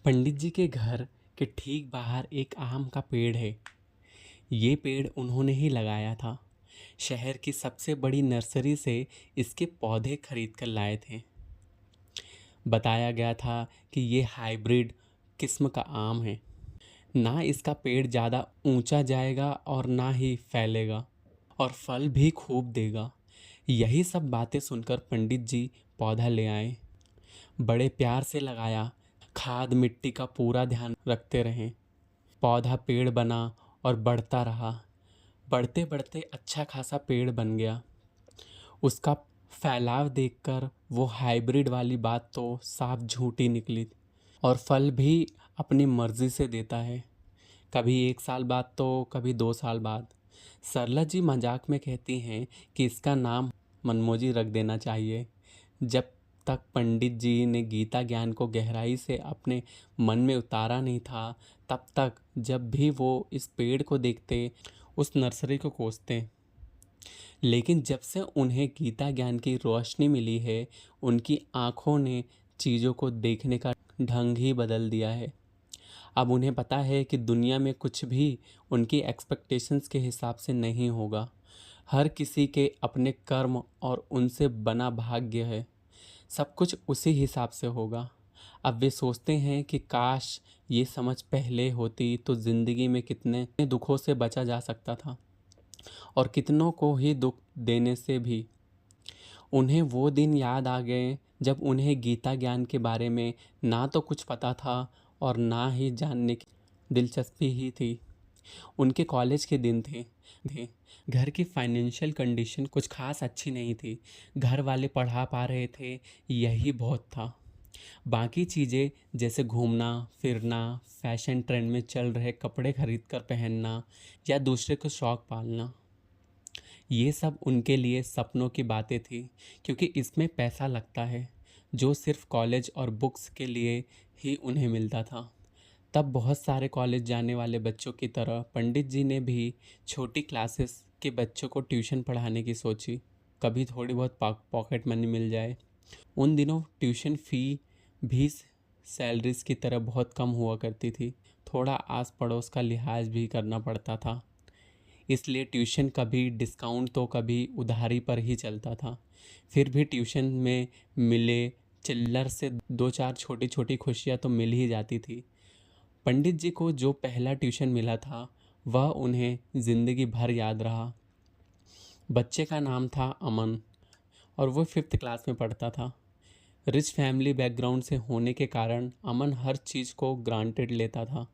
पंडित जी के घर के ठीक बाहर एक आम का पेड़ है। ये पेड़ उन्होंने ही लगाया था। शहर की सबसे बड़ी नर्सरी से इसके पौधे खरीद कर लाए थे। बताया गया था कि ये हाइब्रिड किस्म का आम है। ना इसका पेड़ ज़्यादा ऊंचा जाएगा और ना ही फैलेगा, और फल भी खूब देगा। यही सब बातें सुनकर पंडित जी पौधा ले आए। बड़े प्यार से लगाया, खाद मिट्टी का पूरा ध्यान रखते रहें। पौधा पेड़ बना और बढ़ता रहा। बढ़ते बढ़ते अच्छा खासा पेड़ बन गया। उसका फैलाव देखकर वो हाइब्रिड वाली बात तो साफ झूठी निकली। और फल भी अपनी मर्जी से देता है, कभी 1 साल बाद तो कभी 2 साल बाद। सरला जी मजाक में कहती हैं कि इसका नाम मनमोजी रख देना चाहिए। जब तक पंडित जी ने गीता ज्ञान को गहराई से अपने मन में उतारा नहीं था, तब तक जब भी वो इस पेड़ को देखते, उस नर्सरी को कोसते। लेकिन जब से उन्हें गीता ज्ञान की रोशनी मिली है, उनकी आंखों ने चीज़ों को देखने का ढंग ही बदल दिया है। अब उन्हें पता है कि दुनिया में कुछ भी उनकी एक्सपेक्टेशंस के हिसाब से नहीं होगा। हर किसी के अपने कर्म और उनसे बना भाग्य है। सब कुछ उसी हिसाब से होगा। अब वे सोचते हैं कि काश ये समझ पहले होती तो ज़िंदगी में कितने दुखों से बचा जा सकता था, और कितनों को ही दुख देने से भी। उन्हें वो दिन याद आ गए जब उन्हें गीता ज्ञान के बारे में ना तो कुछ पता था और ना ही जानने की दिलचस्पी ही थी। उनके कॉलेज के दिन थे। घर की फाइनेंशियल कंडीशन कुछ खास अच्छी नहीं थी। घर वाले पढ़ा पा रहे थे, यही बहुत था। बाकी चीज़ें जैसे घूमना फिरना, फैशन ट्रेंड में चल रहे कपड़े खरीद कर पहनना, या दूसरे को शौक पालना, ये सब उनके लिए सपनों की बातें थी, क्योंकि इसमें पैसा लगता है, जो सिर्फ कॉलेज और बुक्स के लिए ही उन्हें मिलता था। तब बहुत सारे कॉलेज जाने वाले बच्चों की तरह पंडित जी ने भी छोटी क्लासेस के बच्चों को ट्यूशन पढ़ाने की सोची। कभी थोड़ी बहुत पॉकेट मनी मिल जाए। उन दिनों ट्यूशन फ़ी भी सैलरीज की तरह बहुत कम हुआ करती थी। थोड़ा आस पड़ोस का लिहाज भी करना पड़ता था, इसलिए ट्यूशन कभी डिस्काउंट तो कभी उधारी पर ही चलता था। फिर भी ट्यूशन में मिले चिल्लर से 2-4 छोटी छोटी खुशियाँ तो मिल ही जाती थी। पंडित जी को जो पहला ट्यूशन मिला था, वह उन्हें ज़िंदगी भर याद रहा। बच्चे का नाम था अमन, और वो 5th क्लास में पढ़ता था। रिच फैमिली बैकग्राउंड से होने के कारण अमन हर चीज़ को ग्रांटेड लेता था।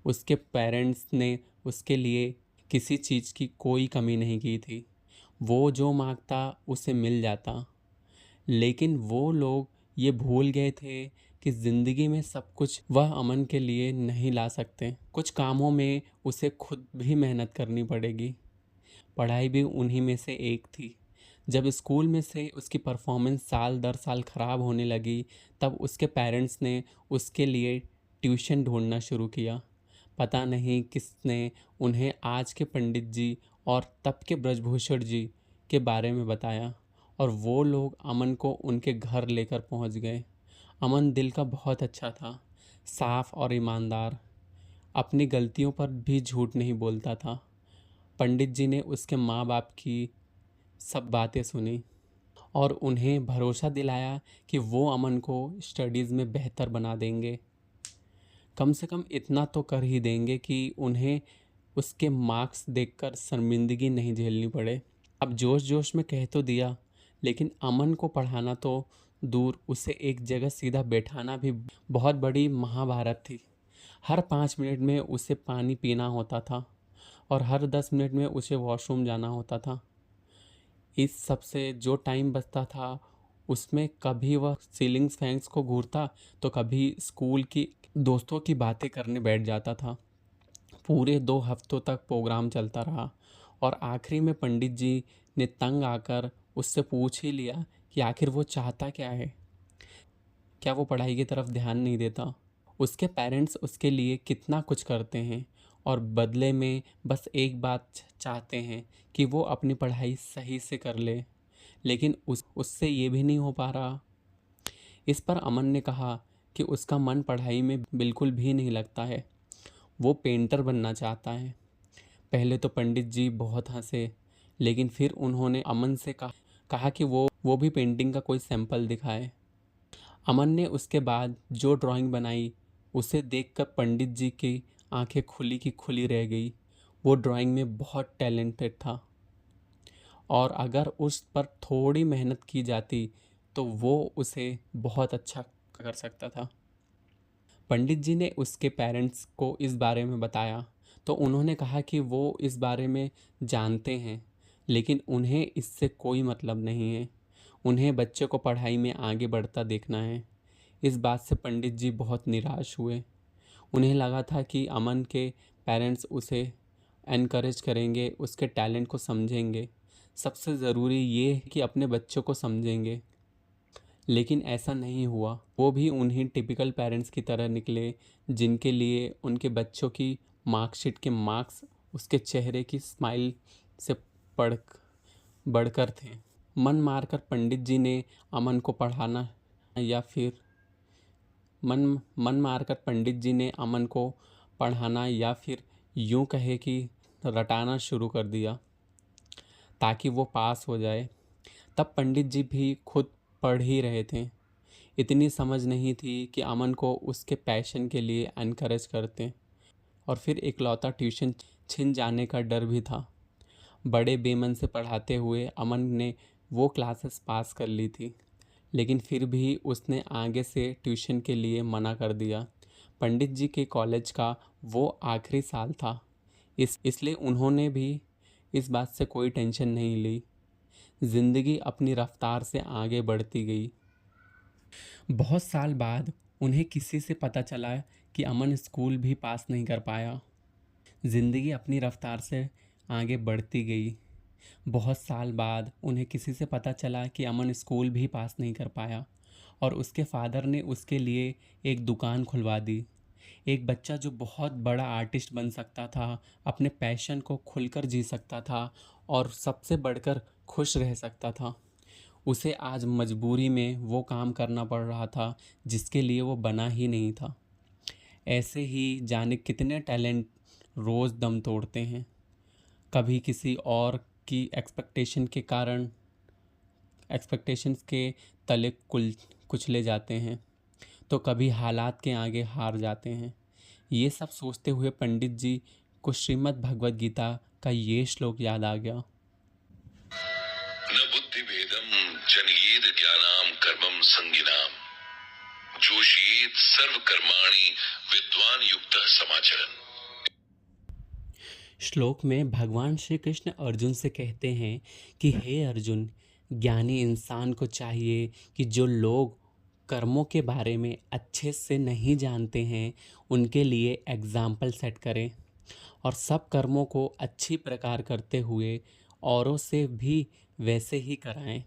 उसके पेरेंट्स ने उसके लिए किसी चीज़ की कोई कमी नहीं की थी। वो जो मांगता उसे मिल जाता। लेकिन वो लोग ये भूल गए थे कि ज़िंदगी में सब कुछ वह अमन के लिए नहीं ला सकते। कुछ कामों में उसे खुद भी मेहनत करनी पड़ेगी। पढ़ाई भी उन्हीं में से एक थी। जब स्कूल में से उसकी परफॉर्मेंस साल दर साल ख़राब होने लगी, तब उसके पेरेंट्स ने उसके लिए ट्यूशन ढूंढना शुरू किया। पता नहीं किसने उन्हें आज के पंडित जी और तब के ब्रजभूषण जी के बारे में बताया, और वो लोग अमन को उनके घर लेकर पहुंच गए। अमन दिल का बहुत अच्छा था, साफ और ईमानदार। अपनी गलतियों पर भी झूठ नहीं बोलता था। पंडित जी ने उसके माँ बाप की सब बातें सुनी और उन्हें भरोसा दिलाया कि वो अमन को स्टडीज़ में बेहतर बना देंगे। कम से कम इतना तो कर ही देंगे कि उन्हें उसके मार्क्स देखकर शर्मिंदगी नहीं झेलनी पड़े। अब जोश जोश में कह तो दिया, लेकिन अमन को पढ़ाना तो दूर, उसे एक जगह सीधा बैठाना भी बहुत बड़ी महाभारत थी। हर 5 मिनट में उसे पानी पीना होता था, और हर 10 मिनट में उसे वॉशरूम जाना होता था। इस सब से जो टाइम बचता था, उसमें कभी वह सीलिंग फैंस को घूरता, तो कभी स्कूल की दोस्तों की बातें करने बैठ जाता था। पूरे 2 हफ्तों तक प्रोग्राम चलता रहा, और आखिरी में पंडित जी ने तंग आकर उससे पूछ ही लिया कि आखिर वो चाहता क्या है। क्या वो पढ़ाई की तरफ ध्यान नहीं देता? उसके पेरेंट्स उसके लिए कितना कुछ करते हैं, और बदले में बस एक बात चाहते हैं कि वो अपनी पढ़ाई सही से कर ले। लेकिन उससे ये भी नहीं हो पा रहा। इस पर अमन ने कहा कि उसका मन पढ़ाई में बिल्कुल भी नहीं लगता है, वो पेंटर बनना चाहता है। पहले तो पंडित जी बहुत हंसे, लेकिन फिर उन्होंने अमन से कहा कि वो भी पेंटिंग का कोई सैंपल दिखाए। अमन ने उसके बाद जो ड्राइंग बनाई उसे देखकर पंडित जी की आंखें खुली की खुली रह गई। वो ड्राइंग में बहुत टैलेंटेड था और अगर उस पर थोड़ी मेहनत की जाती तो वो उसे बहुत अच्छा कर सकता था। पंडित जी ने उसके पेरेंट्स को इस बारे में बताया तो उन्होंने कहा कि वो इस बारे में जानते हैं, लेकिन उन्हें इससे कोई मतलब नहीं है। उन्हें बच्चे को पढ़ाई में आगे बढ़ता देखना है। इस बात से पंडित जी बहुत निराश हुए। उन्हें लगा था कि अमन के पेरेंट्स उसे एनकरेज करेंगे, उसके टैलेंट को समझेंगे, सबसे ज़रूरी ये है कि अपने बच्चों को समझेंगे। लेकिन ऐसा नहीं हुआ। वो भी उन्हीं टिपिकल पेरेंट्स की तरह निकले जिनके लिए उनके बच्चों की मार्कशीट के मार्क्स उसके चेहरे की स्माइल से पढ़ बढ़कर थे। मन मारकर पंडित जी ने अमन को पढ़ाना या फिर मन मन मारकर पंडित जी ने अमन को पढ़ाना या फिर यूं कहे कि रटाना शुरू कर दिया ताकि वो पास हो जाए। तब पंडित जी भी खुद पढ़ ही रहे थे। इतनी समझ नहीं थी कि अमन को उसके पैशन के लिए एनकरेज करते। और फिर इकलौता ट्यूशन छिन जाने का डर भी था। बड़े बेमन से पढ़ाते हुए अमन ने वो क्लासेस पास कर ली थी, लेकिन फिर भी उसने आगे से ट्यूशन के लिए मना कर दिया। पंडित जी के कॉलेज का वो आखिरी साल था, इसलिए उन्होंने भी इस बात से कोई टेंशन नहीं ली। ज़िंदगी अपनी रफ्तार से आगे बढ़ती गई। बहुत साल बाद उन्हें किसी से पता चला कि अमन स्कूल भी पास नहीं कर पाया। ज़िंदगी अपनी रफ्तार से आगे बढ़ती गई। बहुत साल बाद उन्हें किसी से पता चला कि अमन स्कूल भी पास नहीं कर पाया और उसके फादर ने उसके लिए एक दुकान खुलवा दी। एक बच्चा जो बहुत बड़ा आर्टिस्ट बन सकता था, अपने पैशन को खुलकर जी सकता था और सबसे बढ़कर खुश रह सकता था, उसे आज मजबूरी में वो काम करना पड़ रहा था जिसके लिए वो बना ही नहीं था। ऐसे ही जाने कितने टैलेंट रोज़ दम तोड़ते हैं। कभी किसी और की एक्सपेक्टेशंस के तले कुचले जाते हैं, तो कभी हालात के आगे हार जाते हैं। ये सब सोचते हुए पंडित जी को श्रीमद् भगवद गीता का ये श्लोक याद आ गया। न बुद्धि भेदम जनयेद ज्ञानाम कर्मम संगिनाम जोशीत सर्व कर्माणि विद्वान युक्तः समाचरन्। श्लोक में भगवान श्री कृष्ण अर्जुन से कहते हैं कि हे अर्जुन, ज्ञानी इंसान को चाहिए कि जो लोग कर्मों के बारे में अच्छे से नहीं जानते हैं उनके लिए एग्जाम्पल सेट करें और सब कर्मों को अच्छी प्रकार करते हुए औरों से भी वैसे ही कराएं।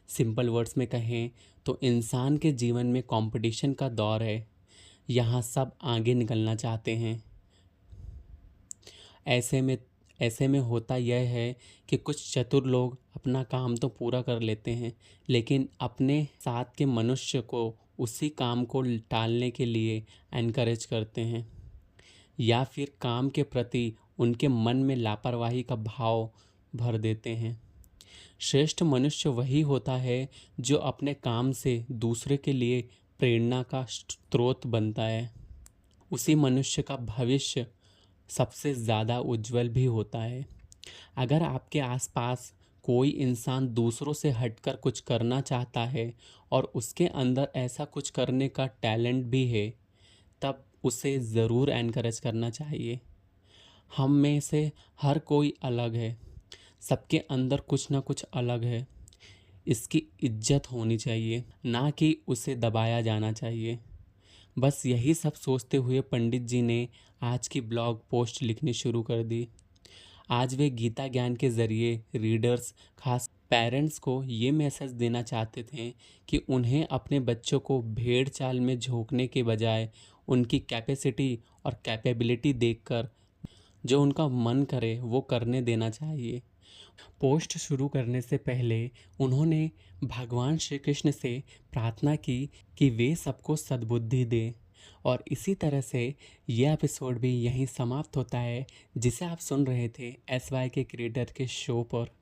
सिंपल वर्ड्स में कहें तो इंसान के जीवन में कंपटीशन का दौर है। यहाँ सब आगे निकलना चाहते हैं। ऐसे में होता यह है कि कुछ चतुर लोग अपना काम तो पूरा कर लेते हैं, लेकिन अपने साथ के मनुष्य को उसी काम को टालने के लिए एनकरेज करते हैं या फिर काम के प्रति उनके मन में लापरवाही का भाव भर देते हैं। श्रेष्ठ मनुष्य वही होता है जो अपने काम से दूसरे के लिए प्रेरणा का स्रोत बनता है। उसी मनुष्य का भविष्य सबसे ज़्यादा उज्जवल भी होता है। अगर आपके आसपास कोई इंसान दूसरों से हटकर कुछ करना चाहता है और उसके अंदर ऐसा कुछ करने का टैलेंट भी है, तब उसे ज़रूर एनकरेज करना चाहिए। हम में से हर कोई अलग है, सबके अंदर कुछ ना कुछ अलग है। इसकी इज्जत होनी चाहिए, ना कि उसे दबाया जाना चाहिए। बस यही सब सोचते हुए पंडित जी ने आज की ब्लॉग पोस्ट लिखनी शुरू कर दी। आज वे गीता ज्ञान के ज़रिए रीडर्स, खास पेरेंट्स को ये मैसेज देना चाहते थे कि उन्हें अपने बच्चों को भेड़ चाल में झोंकने के बजाय उनकी कैपेसिटी और कैपेबिलिटी देखकर जो उनका मन करे वो करने देना चाहिए। पोस्ट शुरू करने से पहले उन्होंने भगवान श्री कृष्ण से प्रार्थना की कि वे सबको सद्बुद्धि दें। और इसी तरह से यह एपिसोड भी यहीं समाप्त होता है, जिसे आप सुन रहे थे SY के क्रिएटर के शो पर।